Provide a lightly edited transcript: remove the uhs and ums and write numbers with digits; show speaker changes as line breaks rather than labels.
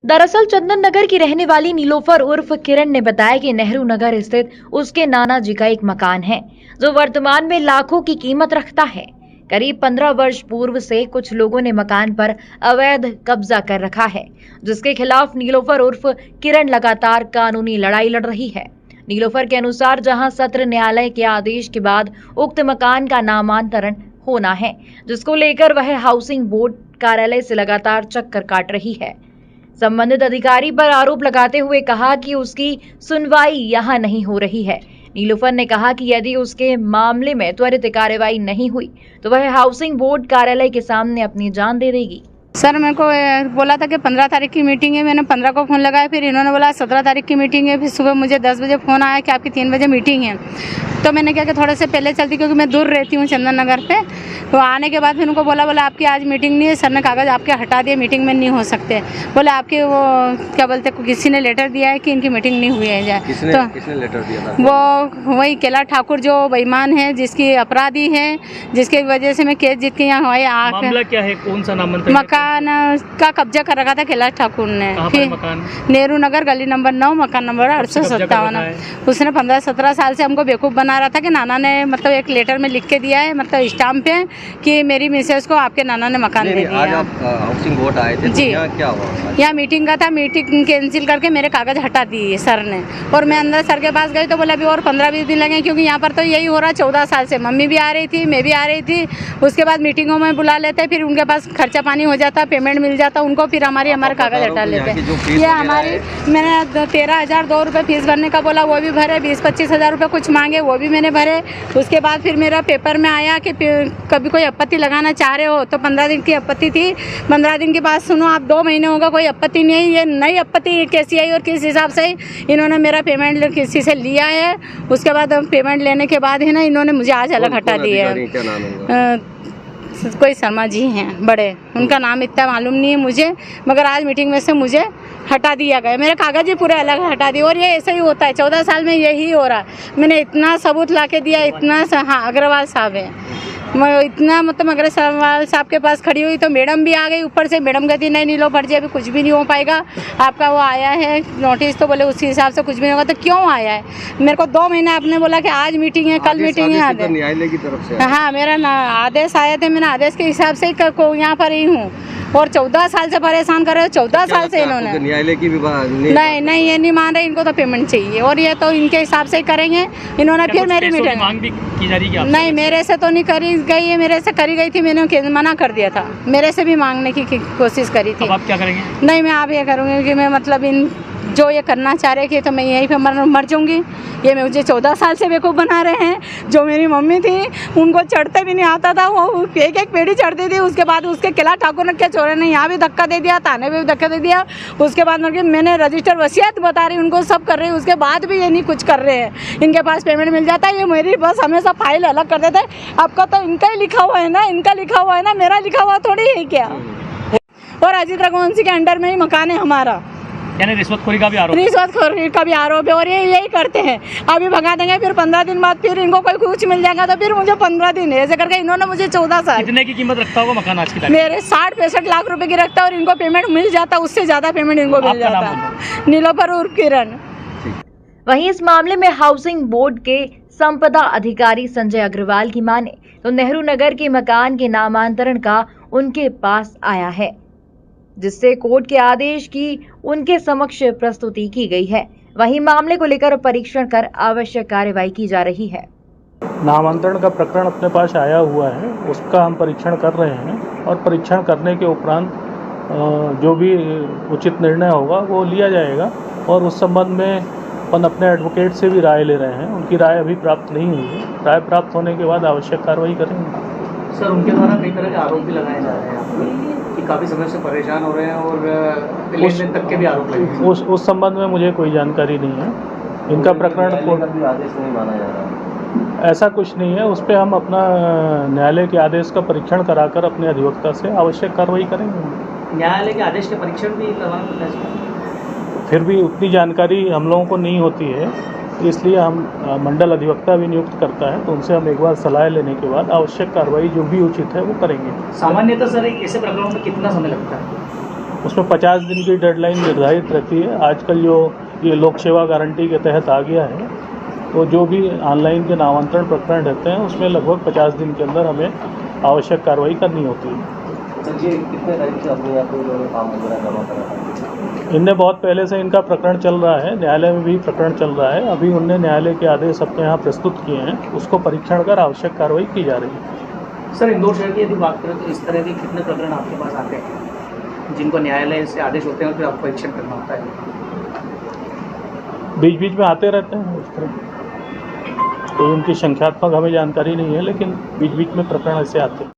दरअसल चंदन नगर की रहने वाली नीलोफर उर्फ किरण ने बताया कि नेहरू नगर स्थित उसके नाना जी का एक मकान है जो वर्तमान में लाखों की कीमत रखता है। करीब 15 वर्ष पूर्व से कुछ लोगों ने मकान पर अवैध कब्जा कर रखा है, जिसके खिलाफ नीलोफर उर्फ किरण लगातार कानूनी लड़ाई लड़ रही है। नीलोफर के अनुसार जहां सत्र न्यायालय के आदेश के बाद उक्त मकान का नामांतरण होना है, जिसको लेकर वह हाउसिंग बोर्ड कार्यालय से लगातार चक्कर काट रही है। संबंधित अधिकारी पर आरोप लगाते हुए कहा कि उसकी सुनवाई यहां नहीं हो रही है। नीलोफर ने कहा कि यदि उसके मामले में त्वरित कार्रवाई नहीं हुई तो वह हाउसिंग बोर्ड कार्यालय के सामने अपनी जान दे देगी।
सर मेरे को बोला था कि 15 तारीख की मीटिंग है, मैंने 15 को फ़ोन लगाया, फिर इन्होंने बोला 17 तारीख की मीटिंग है, फिर सुबह मुझे 10 बजे फ़ोन आया कि आपकी 3 बजे मीटिंग है। तो मैंने क्या कि थोड़े से पहले चलती, क्योंकि मैं दूर रहती हूँ चंदन नगर पे। तो आने के बाद फिर उनको बोला आपकी आज मीटिंग नहीं है, सर ने कागज़ आपके हटा दिए, मीटिंग में नहीं हो सकते। बोले आपके वो क्या बोलते किसी ने लेटर दिया है कि इनकी मीटिंग नहीं हुई है।
किसने लेटर दिया था?
वो वही कैलाश ठाकुर जो बेईमान है, जिसकी अपराधी है, जिसकी वजह से मैं केस जीत के यहाँ हुआ।
मामला क्या है? कौन सा नामांतरण?
मकान का कब्जा कर रखा था कैलाश ठाकुर ने।
मकान
नेहरू नगर गली नंबर 9 मकान नंबर 857। उसने 15-17 साल से हमको बेवकूफ़ बना रहा था कि नाना ने मतलब एक लेटर में लिख के दिया है, मतलब स्टाम्प पे, कि मेरी मिसेस को आपके नाना ने मकान दे दिया।
आज आप हाउसिंग बोर्ड आए थे
जी,
यहाँ क्या हुआ?
यहाँ मीटिंग का था, मीटिंग कैंसिल करके मेरे कागज हटा दिए सर ने। और मैं अंदर सर के पास गई तो बोला अभी और 15-20 दिन लगे, क्योंकि यहाँ पर तो यही हो रहा 14 साल से। मम्मी भी आ रही थी, मैं भी आ रही थी। उसके बाद मीटिंगों में बुला लेते, फिर उनके पास खर्चा पानी हो जाता, पेमेंट मिल जाता उनको, फिर हमारे कागज हटा लेते। ये हमारी मैंने 13,002 रुपये फीस भरने का बोला, वो भी भरे। 20-25 हज़ार रुपये कुछ मांगे, वो भी मैंने भरे। उसके बाद फिर मेरा पेपर में आया कि कभी कोई आपत्ति लगाना चाह रहे हो तो 15 दिन की आपत्ति थी। 15 दिन की बात सुनो आप, 2 महीने होगा कोई आपत्ति नहीं है। ये नई आपत्ति कैसी आई और किस हिसाब से इन्होंने मेरा पेमेंट किसी से लिया है। उसके बाद पेमेंट लेने के बाद है ना, इन्होंने मुझे आज अलग हटा दिया है। कोई शर्मा जी हैं बड़े, उनका नाम इतना मालूम नहीं है मुझे, मगर आज मीटिंग में से मुझे हटा दिया गया। मेरे कागज ही पूरे अलग हटा दिए। और ये ऐसा ही होता है, 14 साल में यही हो रहा है। मैंने इतना सबूत ला के दिया, इतना। हाँ, अग्रवाल साहब है। मैं इतना मतलब अग्रवाल साहब के पास खड़ी हुई तो मैडम भी आ गई ऊपर से। मैडम कहती नहीं नीलोफर जी अभी कुछ भी नहीं हो पाएगा, आपका वो आया है नोटिस, तो बोले उसी हिसाब से कुछ भी नहीं होगा। तो क्यों आया है? मेरे को 2 महीने आपने बोला कि आज मीटिंग है, कल मीटिंग है।
न्यायालय की तरफ से?
हाँ, मेरा आदेश आए थे, मैंने आदेश के हिसाब से यहाँ पर ही हूँ। और 14 साल से परेशान कर रहे हो, 14 साल से इन्होंने।
न्यायालय की भी
नहीं, ये नहीं मान रहे, इनको तो पेमेंट चाहिए और ये तो इनके हिसाब से ही करेंगे। इन्होंने फिर मेरी मीटिंग
मांग भी की जा रही है?
नहीं, मेरे से तो नहीं करी गई है, मेरे से करी गई थी, मैंने मना कर दिया था। मेरे से भी मांगने की कोशिश करी थी।
अब आप क्या करेंगे?
नहीं, मैं आप ये करूँगी कि मैं मतलब इन जो ये करना चाह रहे कि तो मैं यहीं पे मर जाऊँगी। ये मुझे 14 साल से बेवकूफ़ बना रहे हैं। जो मेरी मम्मी थी उनको चढ़ते भी नहीं आता था, वो एक पेड़ी चढ़ती थी। उसके बाद उसके कैलाश ठाकुर ने क्या चोरे ने यहाँ भी धक्का दे दिया, थाने में भी धक्का दे दिया। उसके बाद मैंने रजिस्टर वसीयत बता रही उनको, सब कर रही हूँ। उसके बाद भी ये नहीं कुछ कर रहे हैं। इनके पास पेमेंट मिल जाता है, ये मेरी बस हमेशा फाइल अलग कर देते। आपका तो इनका ही लिखा हुआ है ना, इनका लिखा हुआ है ना, मेरा लिखा हुआ थोड़ी है क्या। और अजीत रघुवंशी के अंडर में ही मकान है हमारा।
यानी रिश्वतखोरी का भी आरोप?
रिश्वतखोरी का भी आरोप है। और ये यही करते हैं, अभी भगा देंगे, फिर 15 दिन बाद फिर इनको कोई कुछ मिल जाएगा तो फिर मुझे 15 दिन ऐसे करके इन्होंने मुझे 14 साल।
कितने की कीमत रखता होगा मकान आज की तारीख?
मेरे 60-65 लाख रुपए की रखता है और इनको पेमेंट मिल जाता, उससे ज्यादा पेमेंट इनको मिल जाता। नीलोफर उर्फ किरण।
वहीं इस मामले में हाउसिंग बोर्ड के संपदा अधिकारी संजय अग्रवाल की माने तो नेहरू नगर के मकान के नामांतरण का उनके पास आया है, जिससे कोर्ट के आदेश की उनके समक्ष प्रस्तुति की गई है। वहीं मामले को लेकर परीक्षण कर आवश्यक कार्यवाही की जा रही है।
नामांतरण का प्रकरण अपने पास आया हुआ है, उसका हम परीक्षण कर रहे हैं और परीक्षण करने के उपरांत जो भी उचित निर्णय होगा वो लिया जाएगा। और उस संबंध में अपन अपने एडवोकेट से भी राय ले रहे हैं, उनकी राय अभी प्राप्त नहीं हुई है। राय प्राप्त होने के बाद आवश्यक कार्रवाई करेंगे।
सर, उनके द्वारा कई तरह के आरोप भी लगाए जा रहे हैं कि काफ़ी समय से परेशान हो रहे हैं और लेन-देन तक के भी आरोप लगे हैं।
उस संबंध में मुझे कोई जानकारी नहीं है। इनका प्रकरण
भी आदेश नहीं माना जा रहा?
ऐसा कुछ नहीं है, उस पर हम अपना न्यायालय के आदेश का परीक्षण कराकर अपने अधिवक्ता से आवश्यक कार्रवाई करेंगे।
न्यायालय के आदेश के परीक्षण भी करवाना पड़ता है?
फिर भी उतनी जानकारी हम लोगों को नहीं होती है, इसलिए हम मंडल अधिवक्ता भी नियुक्त करता है, तो उनसे हम एक बार सलाह लेने के बाद आवश्यक कार्रवाई जो भी उचित है वो करेंगे।
सामान्यतः सर एक ऐसे प्रकरणों में कितना समय लगता है?
उसमें 50 दिन की डेडलाइन निर्धारित रहती है। आजकल जो ये लोक सेवा गारंटी के तहत आ गया है, तो जो भी ऑनलाइन के नामांतरण प्रकरण रहते हैं उसमें लगभग 50 दिन के अंदर हमें आवश्यक कार्रवाई करनी होती है।
सर ये कितने टाइम से अपने यहाँ पे जो काम वगैरह जमा करा था?
इनने बहुत पहले से इनका प्रकरण चल रहा है, न्यायालय में भी प्रकरण चल रहा है। अभी उनने न्यायालय के आदेश अपने यहाँ प्रस्तुत किए हैं, उसको परीक्षण कर आवश्यक कार्रवाई की जा रही है।
सर इंदौर शहर की यदि बात करें तो इस तरह के कितने प्रकरण आपके पास आते हैं जिनको न्यायालय से आदेश होते हैं और फिर आपको परीक्षण करना होता है?
बीच बीच में आते रहते हैं इस तरह, तो उनकी संख्यात्मक हमें जानकारी नहीं है, लेकिन बीच बीच में प्रकरण ऐसे आते हैं।